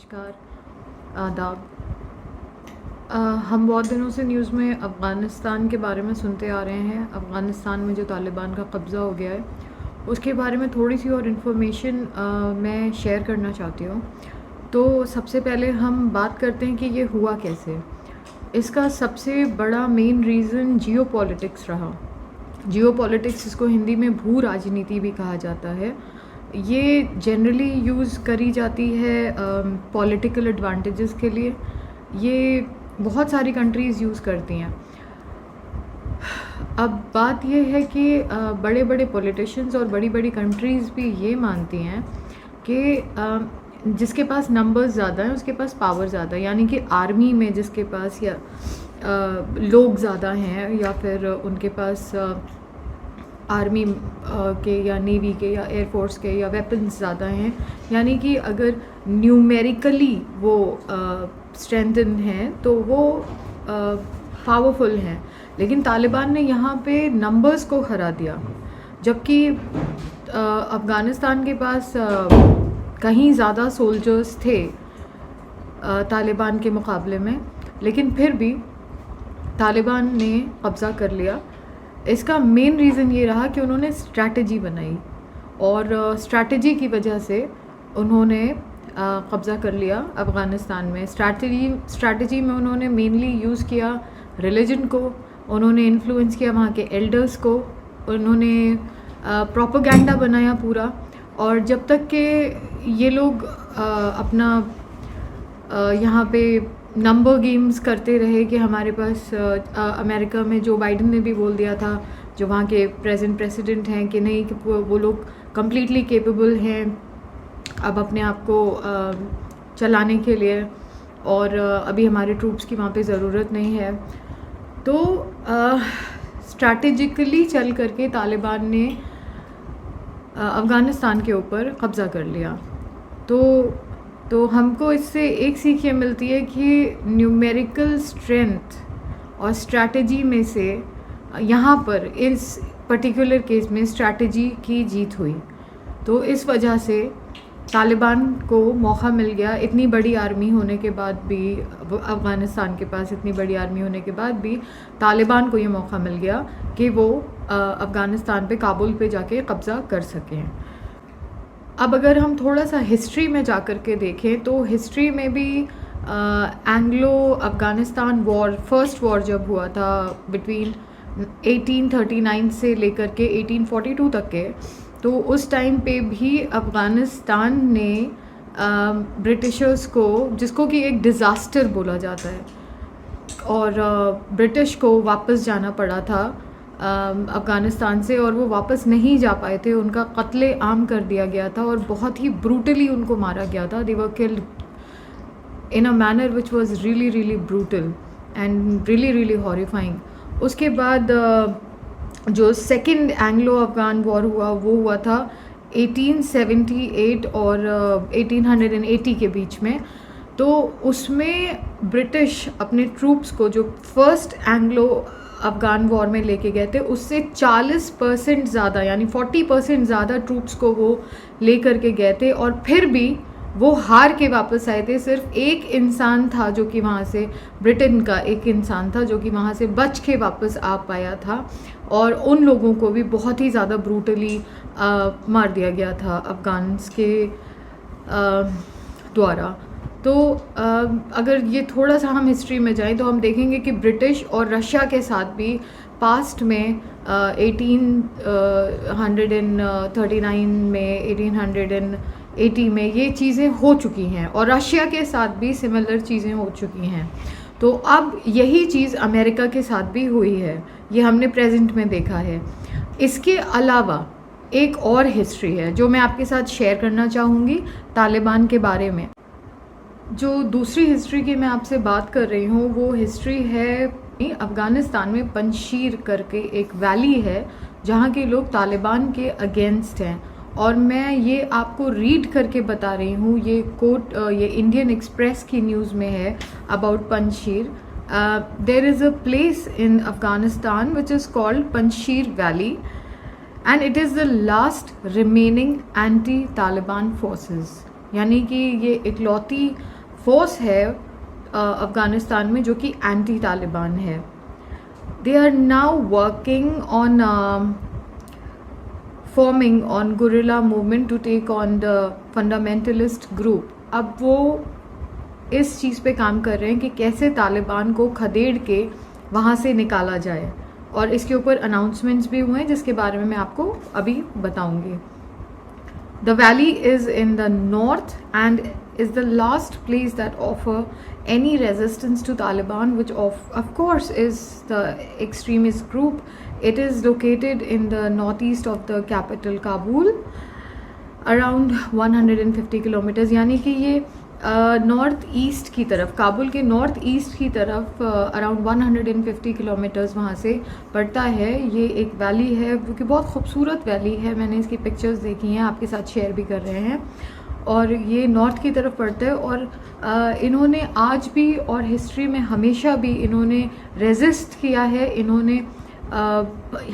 नमस्कार, आदाब। हम बहुत दिनों से न्यूज़ में अफ़गानिस्तान के बारे में सुनते आ रहे हैं। अफ़गानिस्तान में जो तालिबान का कब्ज़ा हो गया है उसके बारे में थोड़ी सी और इन्फॉर्मेशन मैं शेयर करना चाहती हूँ। तो सबसे पहले हम बात करते हैं कि ये हुआ कैसे। इसका सबसे बड़ा मेन रीज़न जियोपॉलिटिक्स रहा। जियोपॉलिटिक्स, इसको हिंदी में भू राजनीति भी कहा जाता है। ये जनरली यूज़ करी जाती है पॉलिटिकल एडवांटेजेस के लिए। ये बहुत सारी कंट्रीज़ यूज़ करती हैं। अब बात ये है कि बड़े बड़े पॉलिटिशियंस और बड़ी बड़ी कंट्रीज़ भी ये मानती हैं कि जिसके पास नंबर्स ज़्यादा हैं उसके पास पावर ज़्यादा है। यानी कि आर्मी में जिसके पास या लोग ज़्यादा हैं या फिर उनके पास आर्मी के या नेवी के या एयरफोर्स के या वेपन्स ज़्यादा हैं, यानी कि अगर न्यूमेरिकली वो स्ट्रेंथन हैं तो वो पावरफुल हैं। लेकिन तालिबान ने यहाँ पे नंबर्स को हरा दिया, जबकि अफ़गानिस्तान के पास कहीं ज़्यादा सोल्जर्स थे तालिबान के मुकाबले में, लेकिन फिर भी तालिबान ने कब्ज़ा कर लिया। इसका मेन रीज़न ये रहा कि उन्होंने स्ट्रैटेजी बनाई और स्ट्रैटेजी की वजह से उन्होंने कब्ज़ा कर लिया अफ़गानिस्तान में। स्ट्रैटेजी में उन्होंने मेनली यूज़ किया रिलीजन को, उन्होंने इन्फ्लुएंस किया वहाँ के एल्डर्स को, उन्होंने प्रोपेगेंडा बनाया पूरा। और जब तक कि ये लोग अपना यहाँ पे नंबर गेम्स करते रहे कि हमारे पास अमेरिका में जो बाइडन ने भी बोल दिया था, जो वहाँ के प्रेजेंट प्रेसिडेंट हैं, कि नहीं कि वो लोग कम्प्लीटली केपेबल हैं अब अपने आप को चलाने के लिए और अभी हमारे ट्रूप्स की वहाँ पे ज़रूरत नहीं है। तो स्ट्रैटेजिकली चल करके तालिबान ने अफ़गानिस्तान के ऊपर कब्ज़ा कर लिया। तो हमको इससे एक सीख ये मिलती है कि न्यूमेरिकल स्ट्रेंथ और स्ट्रैटेजी में से यहाँ पर इस पर्टिकुलर केस में स्ट्रैटेजी की जीत हुई। तो इस वजह से तालिबान को मौका मिल गया, इतनी बड़ी आर्मी होने के बाद भी, अफ़गानिस्तान के पास इतनी बड़ी आर्मी होने के बाद भी तालिबान को ये मौका मिल गया कि वो अफ़गानिस्तान पे, काबुल पे जाके कब्ज़ा कर सकें। अब अगर हम थोड़ा सा हिस्ट्री में जा कर के देखें तो हिस्ट्री में भी Anglo Afghanistan war, first war जब हुआ था बिटवीन 1839 से लेकर के 1842 तक के, तो उस टाइम पे भी अफ़गानिस्तान ने ब्रिटिशर्स को, जिसको कि एक डिज़ास्टर बोला जाता है, और ब्रिटिश को वापस जाना पड़ा था अफ़गानिस्तान से, और वो वापस नहीं जा पाए थे। उनका कत्ले आम कर दिया गया था और बहुत ही ब्रूटली उनको मारा गया था। They were killed in a manner which was really really brutal and really really horrifying. उसके बाद जो सेकंड एंग्लो अफ़गान वॉर हुआ वो हुआ था 1878 और 1880 के बीच में। तो उसमें ब्रिटिश अपने ट्रूप्स को, जो फर्स्ट एंग्लो अफ़गान वॉर में लेके गए थे, उससे 40% ज़्यादा, यानी 40% ज़्यादा ट्रूप्स को वो ले करके गए थे, और फिर भी वो हार के वापस आए थे। सिर्फ एक इंसान था जो कि वहाँ से, ब्रिटेन का एक इंसान था जो कि वहाँ से बच के वापस आ पाया था, और उन लोगों को भी बहुत ही ज़्यादा ब्रूटली मार दिया गया था अफ़गान्स के द्वारा। तो अगर ये थोड़ा सा हम हिस्ट्री में जाएं तो हम देखेंगे कि ब्रिटिश और रशिया के साथ भी पास्ट में 1839 में, 1880 में ये चीज़ें हो चुकी हैं, और रशिया के साथ भी सिमिलर चीज़ें हो चुकी हैं। तो अब यही चीज़ अमेरिका के साथ भी हुई है, ये हमने प्रेजेंट में देखा है। इसके अलावा एक और हिस्ट्री है जो मैं आपके साथ शेयर करना चाहूँगी तालिबान के बारे में। जो दूसरी हिस्ट्री की मैं आपसे बात कर रही हूँ वो हिस्ट्री है अफ़गानिस्तान में पंजशीर करके एक वैली है जहाँ के लोग तालिबान के अगेंस्ट हैं, और मैं ये आपको रीड करके बता रही हूँ। ये कोट ये इंडियन एक्सप्रेस की न्यूज़ में है about Panjshir. There is a place in Afghanistan which is called Panjshir valley and it is the last remaining anti Taliban forces. यानी कि ये इकलौती फोर्स है अफ़गानिस्तान में जो कि एंटी तालिबान है. They are now working on forming on guerrilla movement to take on the fundamentalist group. अब वो इस चीज़ पे काम कर रहे हैं कि कैसे तालिबान को खदेड़ के वहाँ से निकाला जाए, और इसके ऊपर अनाउंसमेंट्स भी हुए हैं जिसके बारे में मैं आपको अभी बताऊंगी. The valley is in the north and is the last place that offer any resistance to Taliban, which of course is the extremist group. It is located in the northeast of the capital Kabul, around 150 kilometers. यानी कि ये north east की तरफ, काबुल के north east की तरफ around 150 kilometres वहाँ से पड़ता है. ये एक वैली है जो कि बहुत खूबसूरत वैली है. मैंने इसकी पिक्चर्स देखी हैं, आपके साथ शेयर भी कर रहे हैं. और ये नॉर्थ की तरफ पड़ता है. और इन्होंने आज भी और हिस्ट्री में हमेशा भी इन्होंने रेजिस्ट किया है. इन्होंने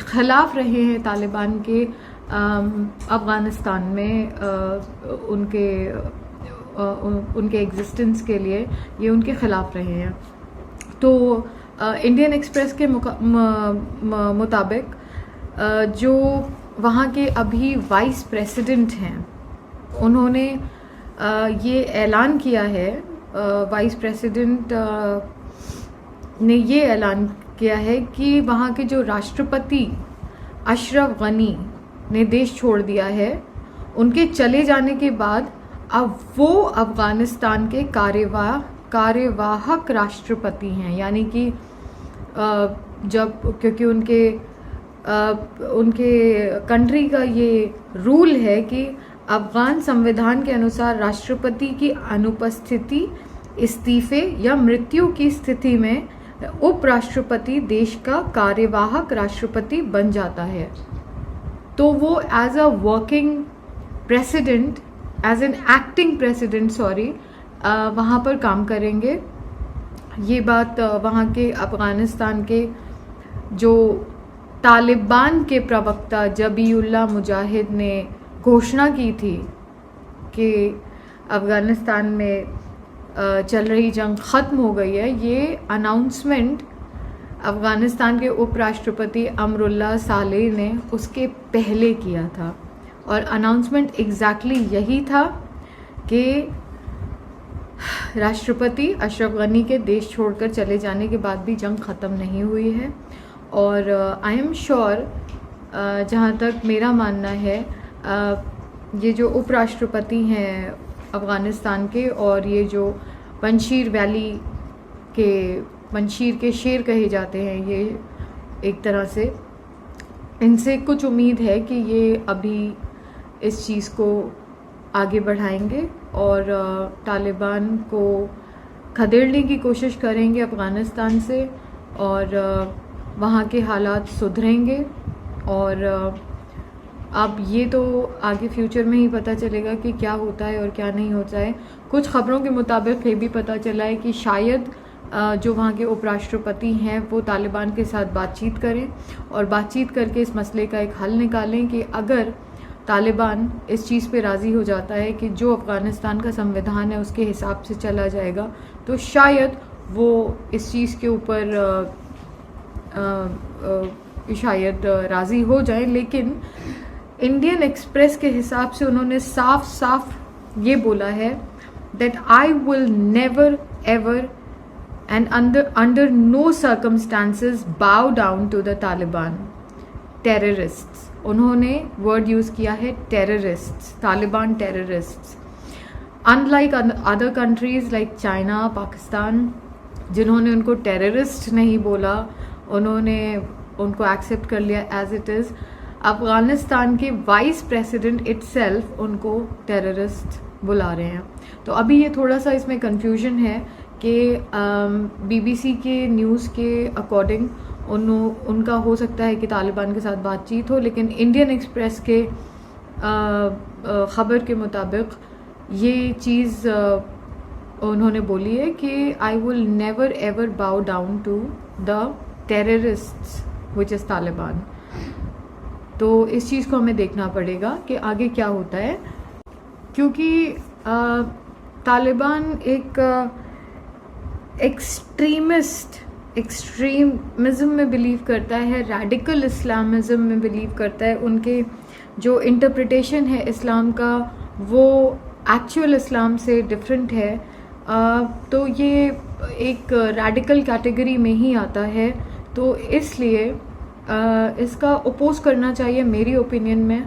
ख़िलाफ़ रहे हैं तालिबान के अफ़गानिस्तान में उनके एग्जिस्टेंस के लिए. ये उनके ख़िलाफ़ रहे हैं. तो इंडियन एक्सप्रेस के मुताबिक जो वहाँ के अभी वाइस प्रेसिडेंट हैं, उन्होंने ये ऐलान किया है, वाइस प्रेसिडेंट ने ये ऐलान किया है कि वहाँ के जो राष्ट्रपति अशरफ गनी ने देश छोड़ दिया है, उनके चले जाने के बाद अब वो अफ़गानिस्तान के कार्यवाहक राष्ट्रपति हैं. यानी कि जब क्योंकि उनके कंट्री का ये रूल है कि अफ़गान संविधान के अनुसार राष्ट्रपति की अनुपस्थिति, इस्तीफे या मृत्यु की स्थिति में उपराष्ट्रपति देश का कार्यवाहक राष्ट्रपति बन जाता है. तो वो as a working president, as an acting president वहाँ पर काम करेंगे. ये बात वहाँ के अफ़गानिस्तान के जो तालिबान के प्रवक्ता जबीउल्लाह मुजाहिद ने घोषणा की थी कि अफ़गानिस्तान में चल रही जंग ख़त्म हो गई है. ये अनाउंसमेंट अफ़गानिस्तान के उपराष्ट्रपति अमरुल्लाह सालेह ने उसके पहले किया था. और अनाउंसमेंट एग्जैक्टली यही था कि राष्ट्रपति अशरफ गनी के देश छोड़कर चले जाने के बाद भी जंग ख़त्म नहीं हुई है. और आई एम श्योर, जहाँ तक मेरा मानना है, ये जो उपराष्ट्रपति हैं अफ़गानिस्तान के, और ये जो पंशीर वैली के पंशीर के शेर कहे जाते हैं, ये एक तरह से इनसे कुछ उम्मीद है कि ये अभी इस चीज़ को आगे बढ़ाएंगे और तालिबान को खदेड़ने की कोशिश करेंगे अफ़गानिस्तान से, और वहाँ के हालात सुधरेंगे. और अब ये तो आगे फ्यूचर में ही पता चलेगा कि क्या होता है और क्या नहीं होता है. कुछ ख़बरों के मुताबिक ये भी पता चला है कि शायद जो वहाँ के उपराष्ट्रपति हैं वो तालिबान के साथ बातचीत करें और बातचीत करके इस मसले का एक हल निकालें कि अगर तालिबान इस चीज़ पे राज़ी हो जाता है कि जो अफ़गानिस्तान का संविधान है उसके हिसाब से चला जाएगा, तो शायद वो इस चीज़ के ऊपर शायद राज़ी हो जाए. लेकिन इंडियन एक्सप्रेस के हिसाब से उन्होंने साफ साफ ये बोला है that I will never ever and under no circumstances bow down to the Taliban terrorists. उन्होंने वर्ड यूज़ किया है terrorists, Taliban terrorists. Unlike other countries like China, Pakistan, जिन्होंने उनको टेररिस्ट नहीं बोला, उन्होंने उनको एक्सेप्ट कर लिया एज इट इज़. अफ़गानिस्तान के वाइस प्रेसिडेंट इटसेल्फ उनको टेररिस्ट बुला रहे हैं. तो अभी ये थोड़ा सा इसमें कन्फ्यूजन है कि BBC के न्यूज़ के अकॉर्डिंग उनका हो सकता है कि तालिबान के साथ बातचीत हो, लेकिन इंडियन एक्सप्रेस के ख़बर के मुताबिक ये चीज़ उन्होंने बोली है कि I will never ever bow down to the terrorists which is Taliban. तो इस चीज़ को हमें देखना पड़ेगा कि आगे क्या होता है, क्योंकि तालिबान एक एक्सट्रीमिज़म में बिलीव करता है, रेडिकल इस्लामिज़म में बिलीव करता है। उनके जो इंटरप्रिटेशन है इस्लाम का वो एक्चुअल इस्लाम से डिफरेंट है। तो ये एक रेडिकल कैटेगरी में ही आता है, तो इसलिए इसका अपोज करना चाहिए मेरी ओपिनियन में।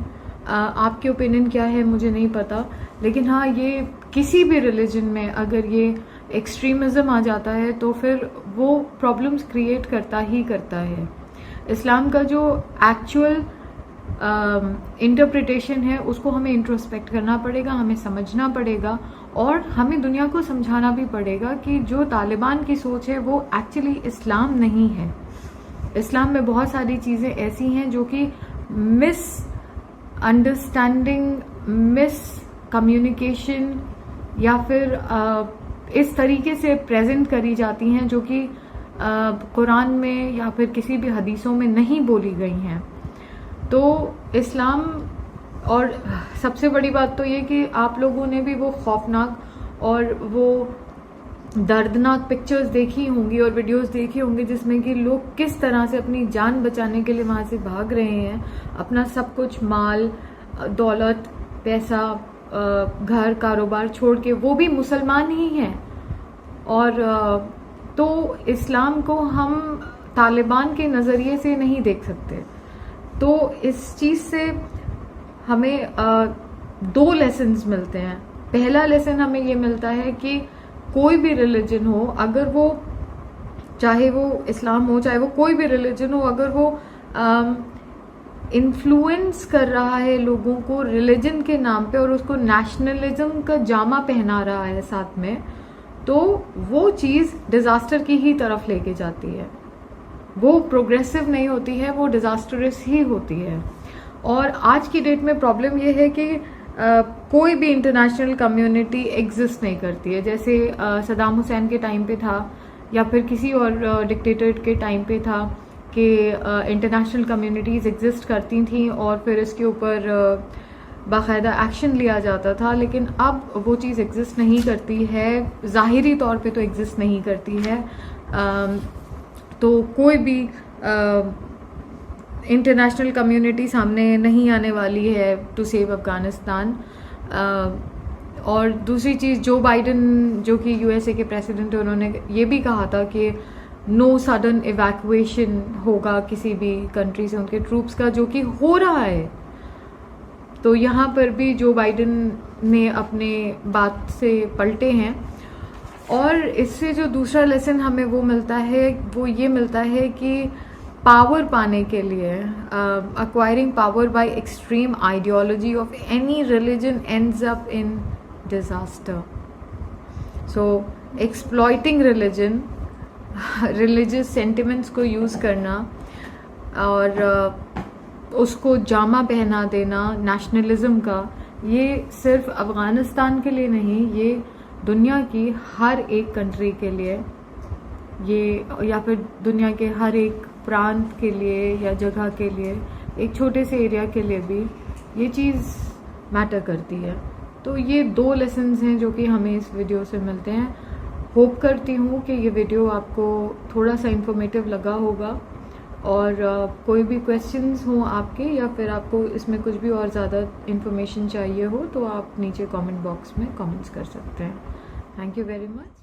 आपकी ओपिनियन क्या है मुझे नहीं पता, लेकिन हाँ, ये किसी भी रिलीजन में अगर ये एक्सट्रीमिज़म आ जाता है तो फिर वो प्रॉब्लम्स क्रिएट करता है। इस्लाम का जो एक्चुअल इंटरप्रिटेशन है उसको हमें इंट्रोस्पेक्ट करना पड़ेगा, हमें समझना पड़ेगा और हमें दुनिया को समझाना भी पड़ेगा कि जो तालिबान की सोच है वो एक्चुअली इस्लाम नहीं है। इस्लाम में बहुत सारी चीज़ें ऐसी हैं जो कि मिस अंडरस्टैंडिंग, मिस कम्युनिकेशन या फिर इस तरीके से प्रेजेंट करी जाती हैं जो कि कुरान में या फिर किसी भी हदीसों में नहीं बोली गई हैं। तो इस्लाम, और सबसे बड़ी बात तो ये कि आप लोगों ने भी वो खौफनाक और वो दर्दनाक पिक्चर्स देखी होंगी और वीडियोस देखी होंगी जिसमें कि लोग किस तरह से अपनी जान बचाने के लिए वहाँ से भाग रहे हैं, अपना सब कुछ माल दौलत पैसा घर कारोबार छोड़ के, वो भी मुसलमान ही हैं। और तो इस्लाम को हम तालिबान के नज़रिए से नहीं देख सकते। तो इस चीज़ से हमें दो लेसन्स मिलते हैं। पहला लेसन हमें ये मिलता है कि कोई भी रिलीजन हो, अगर वो चाहे वो इस्लाम हो चाहे वो कोई भी रिलीजन हो, अगर वो इन्फ्लुएंस कर रहा है लोगों को रिलीजन के नाम पे और उसको नेशनलिज्म का जामा पहना रहा है साथ में, तो वो चीज़ डिज़ास्टर की ही तरफ लेके जाती है। वो प्रोग्रेसिव नहीं होती है, वो डिज़ास्टरस ही होती है। और आज की डेट में प्रॉब्लम ये है कि कोई भी इंटरनेशनल कम्युनिटी एग्जिस्ट नहीं करती है। जैसे सदाम हुसैन के टाइम पे था या फिर किसी और डिक्टेटर के टाइम पे था कि इंटरनेशनल कम्युनिटीज़ एग्जिस्ट करती थी और फिर इसके ऊपर बाकायदा एक्शन लिया जाता था। लेकिन अब वो चीज़ एग्जिस्ट नहीं करती है, ज़ाहिरी तौर पे तो एग्जिस्ट नहीं करती है। तो कोई भी इंटरनेशनल कम्युनिटी सामने नहीं आने वाली है टू सेव अफगानिस्तान। और दूसरी चीज़, जो बाइडन जो कि यूएसए के प्रेसिडेंट है, उन्होंने ये भी कहा था कि नो सडन इवैक्यूएशन होगा किसी भी कंट्री से उनके ट्रूप्स का, जो कि हो रहा है। तो यहाँ पर भी जो बाइडन ने अपने बात से पलटे हैं। और इससे जो दूसरा लेसन हमें वो मिलता है वो ये मिलता है कि पावर पाने के लिए acquiring power by extreme ideology of any religion ends up in disaster. So exploiting religion, religious sentiments को यूज़ करना और उसको जामा पहना देना नेशनलिज्म का, ये सिर्फ अफ़गानिस्तान के लिए नहीं, ये दुनिया की हर एक कंट्री के लिए, ये या फिर दुनिया के हर एक प्रांत के लिए या जगह के लिए, एक छोटे से एरिया के लिए भी ये चीज़ मैटर करती है। तो ये दो लेसन्स हैं जो कि हमें इस वीडियो से मिलते हैं। होप करती हूँ कि ये वीडियो आपको थोड़ा सा इन्फॉर्मेटिव लगा होगा। और कोई भी क्वेश्चंस हों आपके या फिर आपको इसमें कुछ भी और ज़्यादा इन्फॉर्मेशन चाहिए हो तो आप नीचे कमेंट बॉक्स में कमेंट्स कर सकते हैं। Thank you very much.